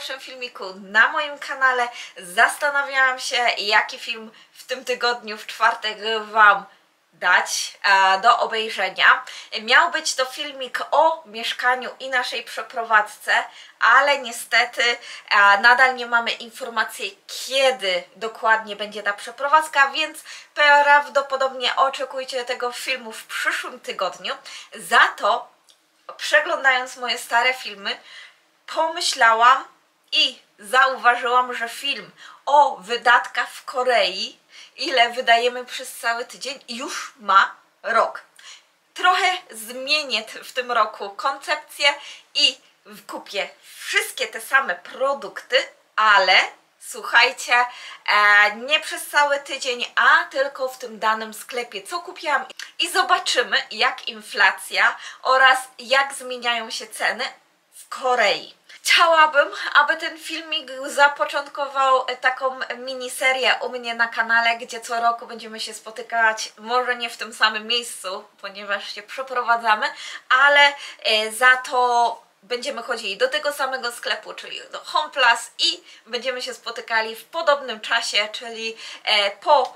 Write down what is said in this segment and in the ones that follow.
pierwszym filmiku na moim kanale. Zastanawiałam się, jaki film w tym tygodniu, w czwartek Wam dać do obejrzenia. Miał być to filmik o mieszkaniu i naszej przeprowadzce, ale niestety nadal nie mamy informacji, kiedy dokładnie będzie ta przeprowadzka, więc prawdopodobnie oczekujcie tego filmu w przyszłym tygodniu. Za to, przeglądając moje stare filmy, pomyślałam i zauważyłam, że film o wydatkach w Korei, ile wydajemy przez cały tydzień, już ma rok. Trochę zmienię w tym roku koncepcję i kupię wszystkie te same produkty, ale słuchajcie, nie przez cały tydzień, a tylko w tym danym sklepie, co kupiłam, i zobaczymy, jak inflacja oraz jak zmieniają się ceny w Korei. Chciałabym, aby ten filmik zapoczątkował taką miniserię u mnie na kanale, gdzie co roku będziemy się spotykać, może nie w tym samym miejscu, ponieważ się przeprowadzamy, ale za to będziemy chodzili do tego samego sklepu, czyli do Homeplace, i będziemy się spotykali w podobnym czasie, czyli po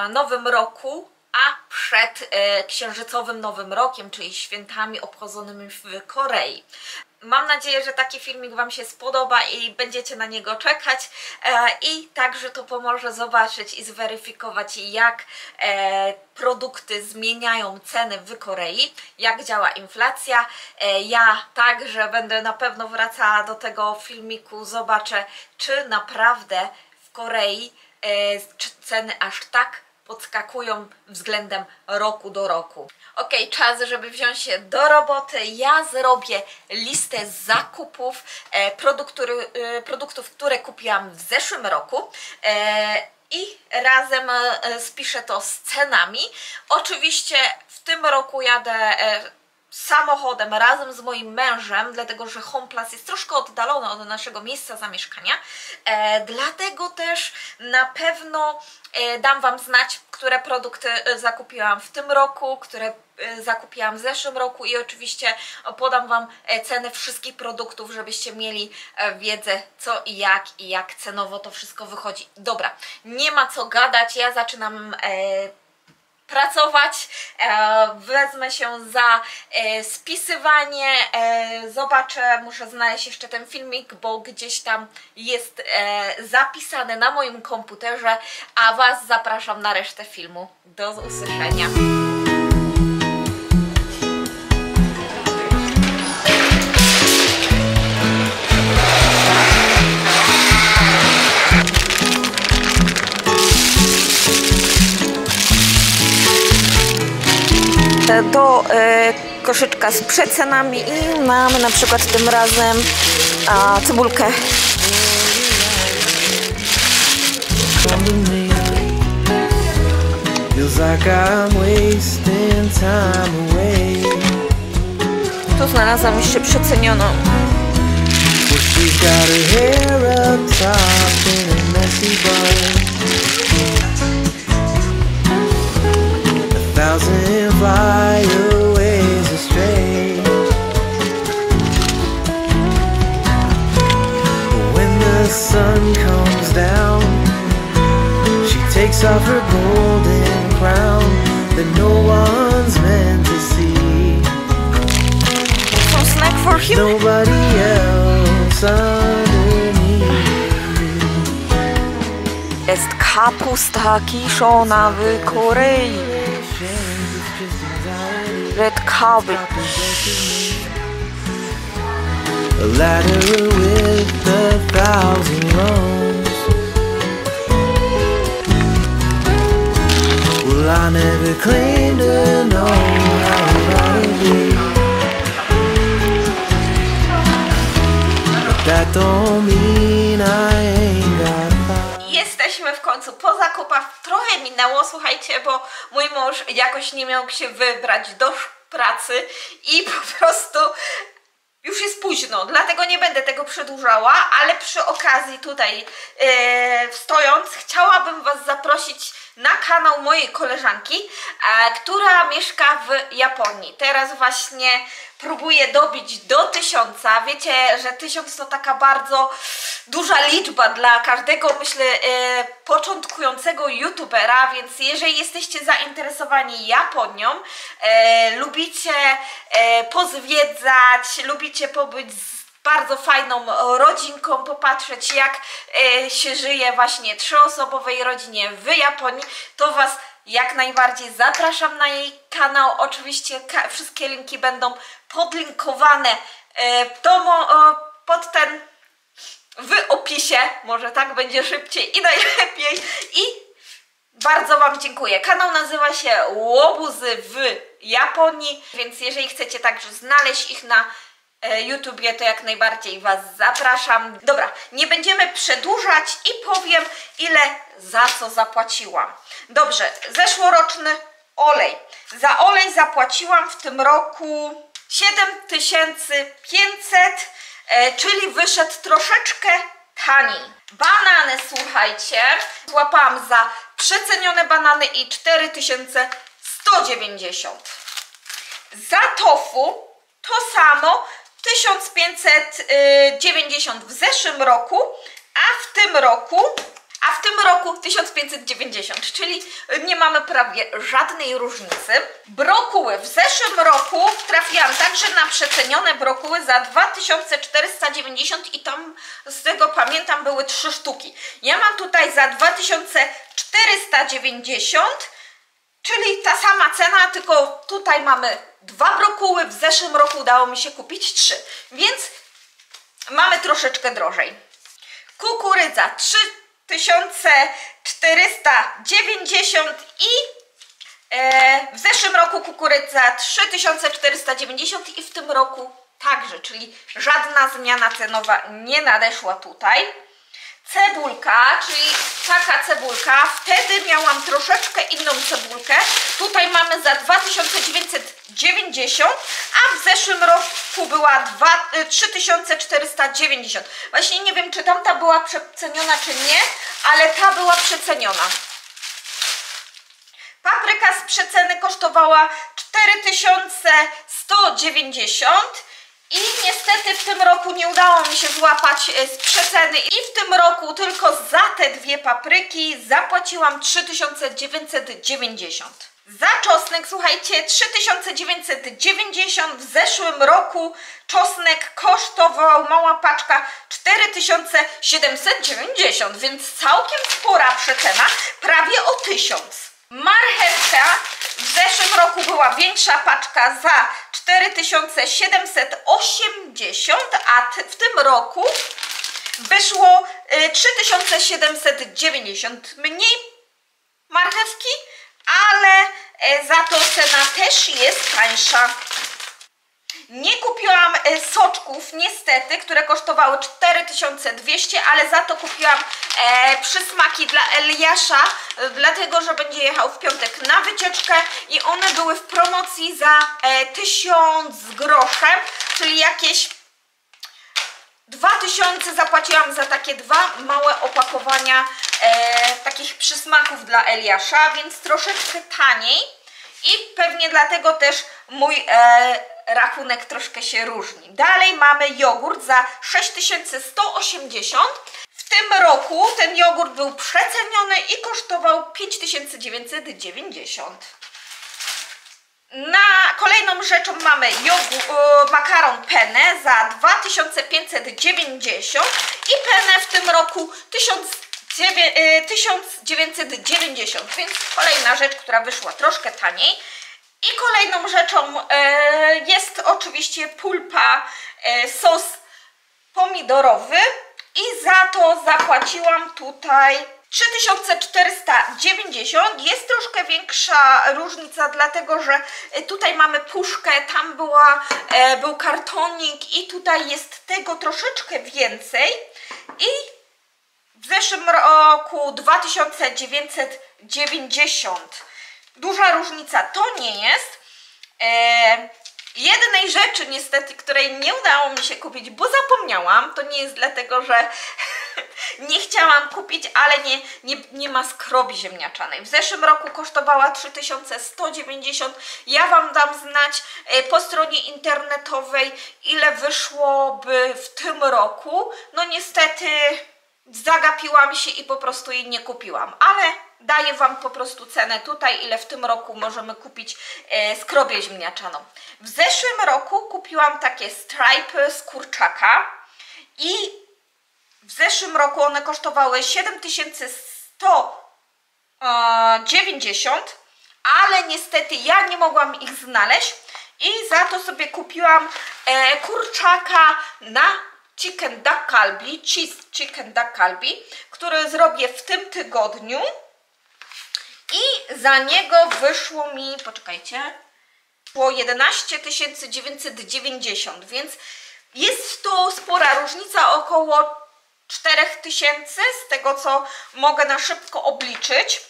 Nowym Roku, a przed księżycowym Nowym Rokiem, czyli świętami obchodzonymi w Korei. Mam nadzieję, że taki filmik Wam się spodoba i będziecie na niego czekać, i także to pomoże zobaczyć i zweryfikować, jak produkty zmieniają ceny w Korei, jak działa inflacja. Ja także będę na pewno wracała do tego filmiku, zobaczę, czy naprawdę w Korei ceny aż tak podskakują względem roku do roku. Ok, czas, żeby wziąć się do roboty. Ja zrobię listę zakupów produktów, które kupiłam w zeszłym roku, i razem spiszę to z cenami. Oczywiście w tym roku jadę samochodem razem z moim mężem, dlatego że Homeplace jest troszkę oddalony od naszego miejsca zamieszkania, dlatego też na pewno dam Wam znać, które produkty zakupiłam w tym roku, które zakupiłam w zeszłym roku, i oczywiście podam Wam ceny wszystkich produktów, żebyście mieli wiedzę, co i jak cenowo to wszystko wychodzi. Dobra, nie ma co gadać, ja zaczynam pracować, wezmę się za spisywanie, zobaczę, muszę znaleźć jeszcze ten filmik, bo gdzieś tam jest zapisany na moim komputerze, a Was zapraszam na resztę filmu. Do usłyszenia. Do koszyczka z przecenami i mamy na przykład tym razem cebulkę. Tu znalazłam jeszcze przecenioną. Thousand flyaways astray. When the sun comes down, she takes off her golden crown that no one's meant to see. Some snack for him. Nobody else underneath. Jest kapusta kiszona w Korei. Red cabbage. A ladder with 1,000 rungs. Well, I never claimed to know how it ought to be, but that don't mean I ain't got fire. Jesteśmy w końcu po zakupach. Trochę minęło, słuchajcie, bo mój mąż jakoś nie miał się wybrać do pracy i po prostu już jest późno, dlatego nie będę tego przedłużała, ale przy okazji tutaj stojąc, chciałabym chciałabym Was zaprosić na kanał mojej koleżanki, która mieszka w Japonii. Teraz właśnie próbuję dobić do 1000. Wiecie, że 1000 to taka bardzo duża liczba dla każdego, myślę, początkującego youtubera, więc jeżeli jesteście zainteresowani Japonią, lubicie pozwiedzać, lubicie pobyć z bardzo fajną rodzinką, popatrzeć jak się żyje właśnie 3-osobowej rodzinie w Japonii, to Was jak najbardziej zapraszam na jej kanał. Oczywiście wszystkie linki będą podlinkowane w opisie, może tak będzie szybciej i najlepiej. I bardzo Wam dziękuję. Kanał nazywa się Łobuzy w Japonii, więc jeżeli chcecie także znaleźć ich na YouTubie, to jak najbardziej Was zapraszam. Dobra, nie będziemy przedłużać i powiem, ile za co zapłaciłam. Dobrze, zeszłoroczny olej. Za olej zapłaciłam w tym roku 7500, czyli wyszedł troszeczkę taniej. Banany, słuchajcie, złapałam za przecenione banany i 4190. Za tofu to samo, 1590 w zeszłym roku, a w tym roku 1590, czyli nie mamy prawie żadnej różnicy. Brokuły w zeszłym roku trafiłam także na przecenione brokuły za 2490 i tam, z tego pamiętam, były 3 sztuki. Ja mam tutaj za 2490, czyli ta sama cena, tylko tutaj mamy 2 brokuły, w zeszłym roku udało mi się kupić 3, więc mamy troszeczkę drożej. Kukurydza 3490 i w zeszłym roku kukurydza 3490 i w tym roku także, czyli żadna zmiana cenowa nie nadeszła tutaj. Cebulka, czyli taka cebulka, wtedy miałam troszeczkę inną cebulkę, tutaj mamy za 2990, a w zeszłym roku była 3490. Właśnie nie wiem, czy tamta była przeceniona, czy nie, ale ta była przeceniona. Papryka z przeceny kosztowała 4190. I niestety w tym roku nie udało mi się złapać z przeceny i w tym roku tylko za te 2 papryki zapłaciłam 3990. Za czosnek, słuchajcie, 3990, w zeszłym roku czosnek kosztował, mała paczka, 4790, więc całkiem spora przecena, prawie o 1000. Marchewka w zeszłym roku była większa paczka za 4780, a w tym roku wyszło 3790. Mniej marchewki, ale za to cena też jest tańsza. Nie kupiłam soczków niestety, które kosztowały 4200, ale za to kupiłam przysmaki dla Eliasza, dlatego że będzie jechał w piątek na wycieczkę i one były w promocji za 1000 groszem, czyli jakieś 2000 zapłaciłam za takie 2 małe opakowania takich przysmaków dla Eliasza, więc troszeczkę taniej i pewnie dlatego też mój rachunek troszkę się różni. Dalej mamy jogurt za 6180. W tym roku ten jogurt był przeceniony i kosztował 5990. Kolejną rzeczą mamy makaron penne za 2590 i penne w tym roku 1990, więc kolejna rzecz, która wyszła troszkę taniej. I kolejną rzeczą jest oczywiście pulpa, sos pomidorowy i za to zapłaciłam tutaj 3490. Jest troszkę większa różnica, dlatego że tutaj mamy puszkę, tam był kartonik i tutaj jest tego troszeczkę więcej i w zeszłym roku 2990. Duża różnica to nie jest. Jednej rzeczy niestety, której nie udało mi się kupić, bo zapomniałam, to nie jest dlatego, że nie chciałam kupić, ale nie ma skrobi ziemniaczanej. W zeszłym roku kosztowała 3190. Ja Wam dam znać po stronie internetowej, ile wyszłoby w tym roku. No niestety zagapiłam się i po prostu jej nie kupiłam, ale daję Wam po prostu cenę tutaj, ile w tym roku możemy kupić skrobię ziemniaczaną. W zeszłym roku kupiłam takie stripy z kurczaka i w zeszłym roku one kosztowały 7190, ale niestety ja nie mogłam ich znaleźć i za to sobie kupiłam kurczaka na chicken duck kalbi, cheese chicken duck kalbi, który zrobię w tym tygodniu i za niego wyszło mi, poczekajcie, było 11 990, więc jest to spora różnica, około 4000 z tego, co mogę na szybko obliczyć.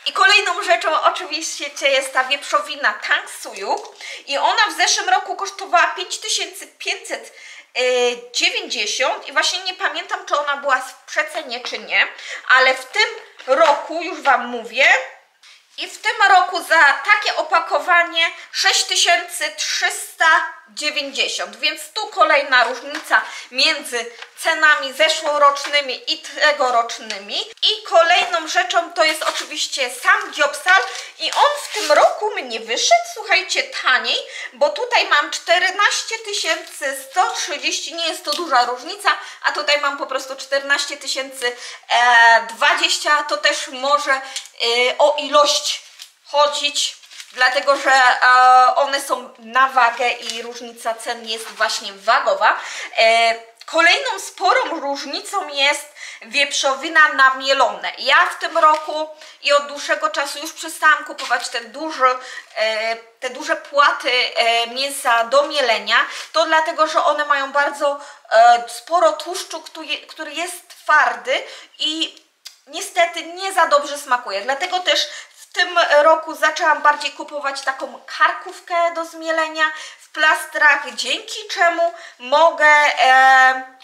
I kolejną rzeczą oczywiście jest ta wieprzowina Tang Suyuk i ona w zeszłym roku kosztowała 5590 i właśnie nie pamiętam, czy ona była w przecenie, czy nie, ale w tym roku, już Wam mówię, i w tym roku za takie opakowanie 6390, więc tu kolejna różnica między cenami zeszłorocznymi i tegorocznymi. I kolejną rzeczą to jest oczywiście samgyeopsal i on w tym roku mnie wyszedł, słuchajcie, taniej, bo tutaj mam 14 130, nie jest to duża różnica, a tutaj mam po prostu 14 020, to też może o ilość chodzić, dlatego że one są na wagę i różnica cen jest właśnie wagowa. Kolejną sporą różnicą jest wieprzowina na mielone. Ja w tym roku i od dłuższego czasu już przestałam kupować te duże płaty mięsa do mielenia. To dlatego, że one mają bardzo sporo tłuszczu, który jest twardy i niestety nie za dobrze smakuje. Dlatego też w tym roku zaczęłam bardziej kupować taką karkówkę do zmielenia w plastrach, dzięki czemu mogę,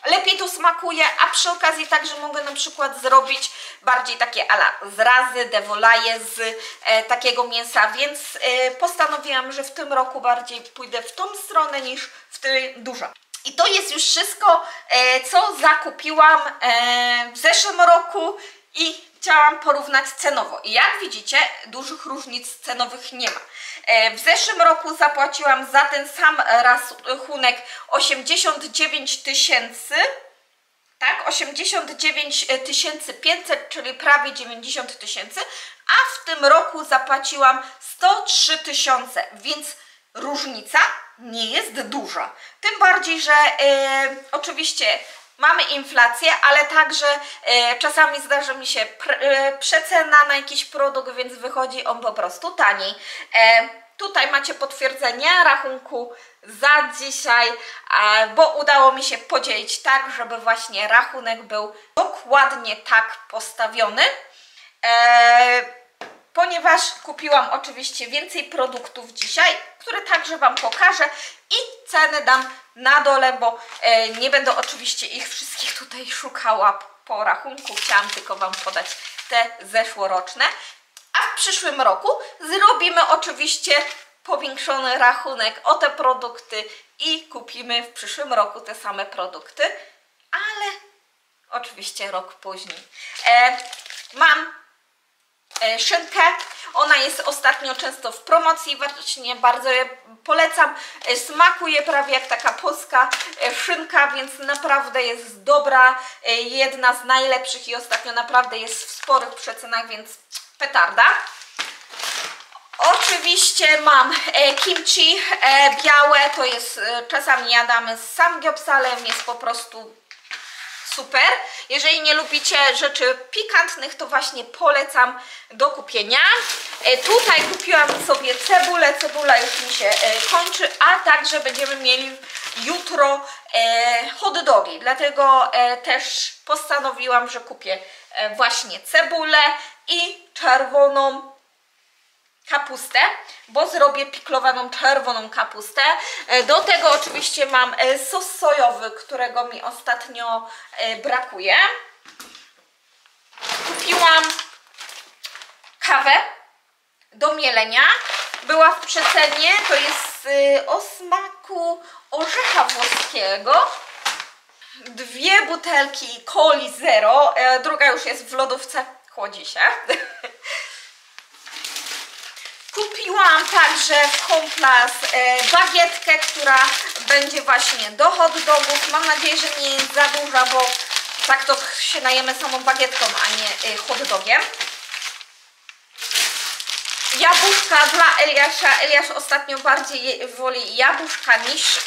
lepiej to smakuje, a przy okazji także mogę na przykład zrobić bardziej takie ala zrazy, devolaje z takiego mięsa, więc postanowiłam, że w tym roku bardziej pójdę w tą stronę niż w tej dużo. I to jest już wszystko, co zakupiłam w zeszłym roku i chciałam porównać cenowo. I jak widzicie, dużych różnic cenowych nie ma. W zeszłym roku zapłaciłam za ten sam rachunek 89 000, tak, 89 500, czyli prawie 90 000, a w tym roku zapłaciłam 103 000, więc różnica nie jest duża. Tym bardziej, że oczywiście mamy inflację, ale także czasami zdarza mi się przecena na jakiś produkt, więc wychodzi on po prostu taniej. Tutaj macie potwierdzenie rachunku za dzisiaj, bo udało mi się podzielić tak, żeby właśnie rachunek był dokładnie tak postawiony. Ponieważ kupiłam oczywiście więcej produktów dzisiaj, które także Wam pokażę i ceny dam na dole, bo nie będę oczywiście ich wszystkich tutaj szukała po rachunku, chciałam tylko Wam podać te zeszłoroczne. A w przyszłym roku zrobimy oczywiście powiększony rachunek o te produkty i kupimy w przyszłym roku te same produkty, ale oczywiście rok później. Mam szynkę, ona jest ostatnio często w promocji, właśnie bardzo je polecam, smakuje prawie jak taka polska szynka, więc naprawdę jest dobra, jedna z najlepszych i ostatnio naprawdę jest w sporych przecenach, więc petarda. Oczywiście mam kimchi białe, to jest czasami jadamy z samgyeopsalem, jest po prostu super. Jeżeli nie lubicie rzeczy pikantnych, to właśnie polecam do kupienia. Tutaj kupiłam sobie cebulę, cebula już mi się kończy, a także będziemy mieli jutro hot dogi, dlatego też postanowiłam, że kupię właśnie cebulę i czerwoną kapustę, bo zrobię piklowaną czerwoną kapustę. Do tego oczywiście mam sos sojowy, którego mi ostatnio brakuje. Kupiłam kawę do mielenia. Była w przecenie, to jest o smaku orzecha włoskiego. 2 butelki coli zero, druga już jest w lodówce, chłodzi się. Kupiłam także w Homeplace bagietkę, która będzie właśnie do hot dogów. Mam nadzieję, że nie jest za duża, bo tak to się najemy samą bagietką, a nie hot dogiem. Jabłuszka dla Eliasza. Eliasz ostatnio bardziej woli jabłuszka niż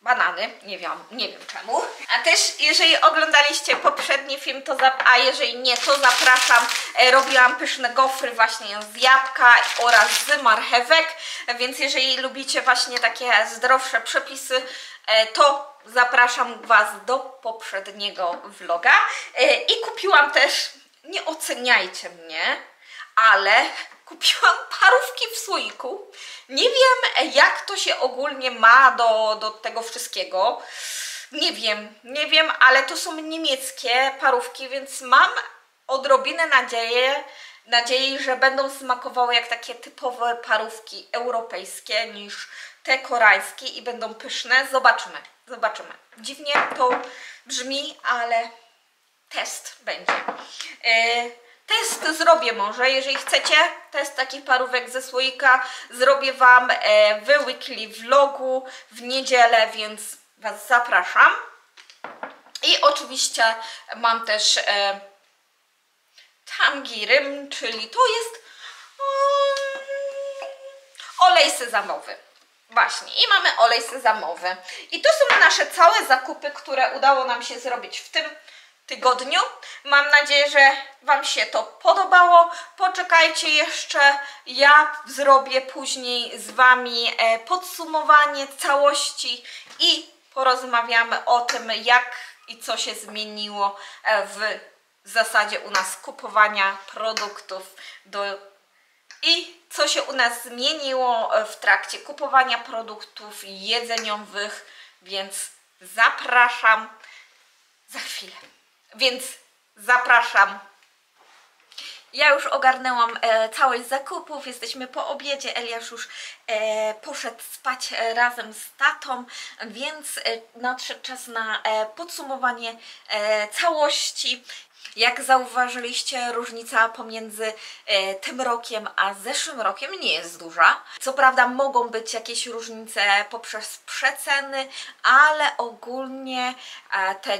banany. Nie wiem czemu. A też jeżeli oglądaliście poprzedni film, to a jeżeli nie, to zapraszam. Robiłam pyszne gofry właśnie z jabłka oraz z marchewek, więc jeżeli lubicie właśnie takie zdrowsze przepisy, to zapraszam Was do poprzedniego vloga. I kupiłam też, nie oceniajcie mnie, ale kupiłam parówki w słoiku. Nie wiem, jak to się ogólnie ma do tego wszystkiego. Nie wiem, ale to są niemieckie parówki, więc mam odrobinę nadziei, że będą smakowały jak takie typowe parówki europejskie niż te koreańskie i będą pyszne. Zobaczymy. Dziwnie to brzmi, ale test będzie. Test zrobię może, jeżeli chcecie test takich parówek ze słoika, zrobię Wam w weekly vlogu w niedzielę, więc Was zapraszam. I oczywiście mam też Tangirym, czyli to jest olej sezamowy. Właśnie, i mamy olej sezamowy. I to są nasze całe zakupy, które udało nam się zrobić w tym tygodniu. Mam nadzieję, że Wam się to podobało. Poczekajcie jeszcze, ja zrobię później z Wami podsumowanie całości i porozmawiamy o tym, jak i co się zmieniło w zasadzie u nas kupowania produktów i co się u nas zmieniło w trakcie kupowania produktów jedzeniowych, więc zapraszam za chwilę. Więc zapraszam. Ja już ogarnęłam całość zakupów, jesteśmy po obiedzie, Eliasz już poszedł spać razem z tatą, więc nadszedł czas na podsumowanie całości. Jak zauważyliście, różnica pomiędzy tym rokiem a zeszłym rokiem nie jest duża. Co prawda mogą być jakieś różnice poprzez przeceny, ale ogólnie te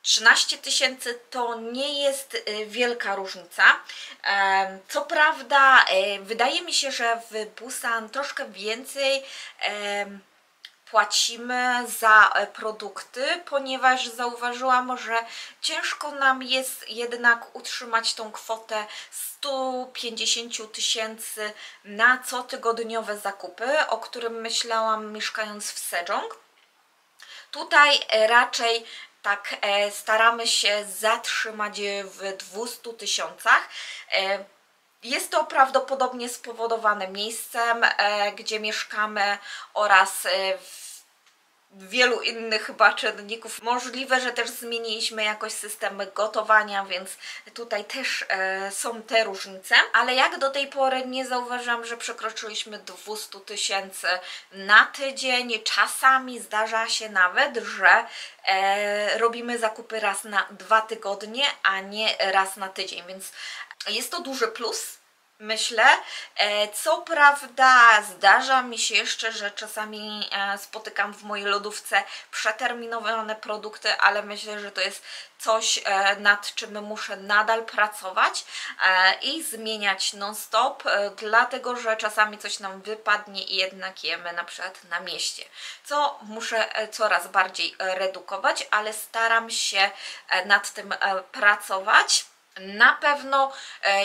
13 000 to nie jest wielka różnica. Co prawda wydaje mi się, że w Busan troszkę więcej płacimy za produkty, ponieważ zauważyłam, że ciężko nam jest jednak utrzymać tą kwotę 150 000 na cotygodniowe zakupy, o którym myślałam mieszkając w Sejong. Tutaj raczej tak staramy się zatrzymać w 200 000. Jest to prawdopodobnie spowodowane miejscem, gdzie mieszkamy oraz wielu innych chyba czynników. Możliwe, że też zmieniliśmy jakoś systemy gotowania, więc tutaj też są te różnice. Ale jak do tej pory nie zauważyłam, że przekroczyliśmy 200 000 na tydzień. Czasami zdarza się nawet, że robimy zakupy raz na 2 tygodnie, a nie raz na tydzień, więc jest to duży plus. Myślę, co prawda zdarza mi się jeszcze, że czasami spotykam w mojej lodówce przeterminowane produkty, ale myślę, że to jest coś, nad czym muszę nadal pracować i zmieniać non-stop, dlatego że czasami coś nam wypadnie i jednak jemy na przykład na mieście, co muszę coraz bardziej redukować, ale staram się nad tym pracować. Na pewno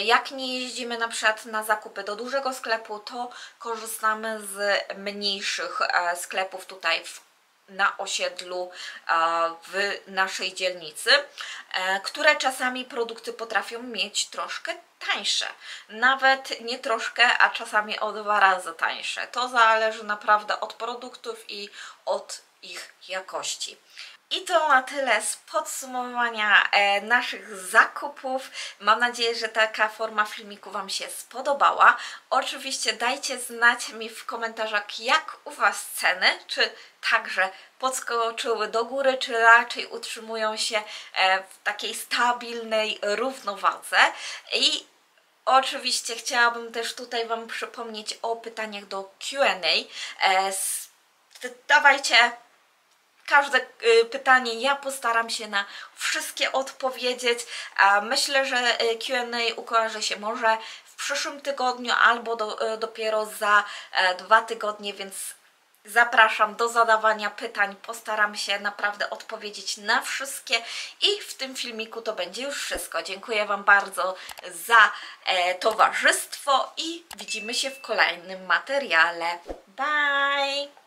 jak nie jeździmy na przykład na zakupy do dużego sklepu, to korzystamy z mniejszych sklepów tutaj na osiedlu w naszej dzielnicy, które czasami produkty potrafią mieć troszkę tańsze. Nawet nie troszkę, a czasami o 2 razy tańsze. To zależy naprawdę od produktów i od ich jakości. I to na tyle z podsumowania naszych zakupów. Mam nadzieję, że taka forma filmiku Wam się spodobała. Oczywiście dajcie znać mi w komentarzach, jak u Was ceny, czy także podskoczyły do góry, czy raczej utrzymują się w takiej stabilnej równowadze. I oczywiście chciałabym też tutaj Wam przypomnieć o pytaniach do Q&A. Dawajcie każde pytanie, ja postaram się na wszystkie odpowiedzieć. Myślę, że Q&A ukaże się może w przyszłym tygodniu albo dopiero za 2 tygodnie, więc zapraszam do zadawania pytań. Postaram się naprawdę odpowiedzieć na wszystkie i w tym filmiku to będzie już wszystko. Dziękuję Wam bardzo za towarzystwo i widzimy się w kolejnym materiale. Bye!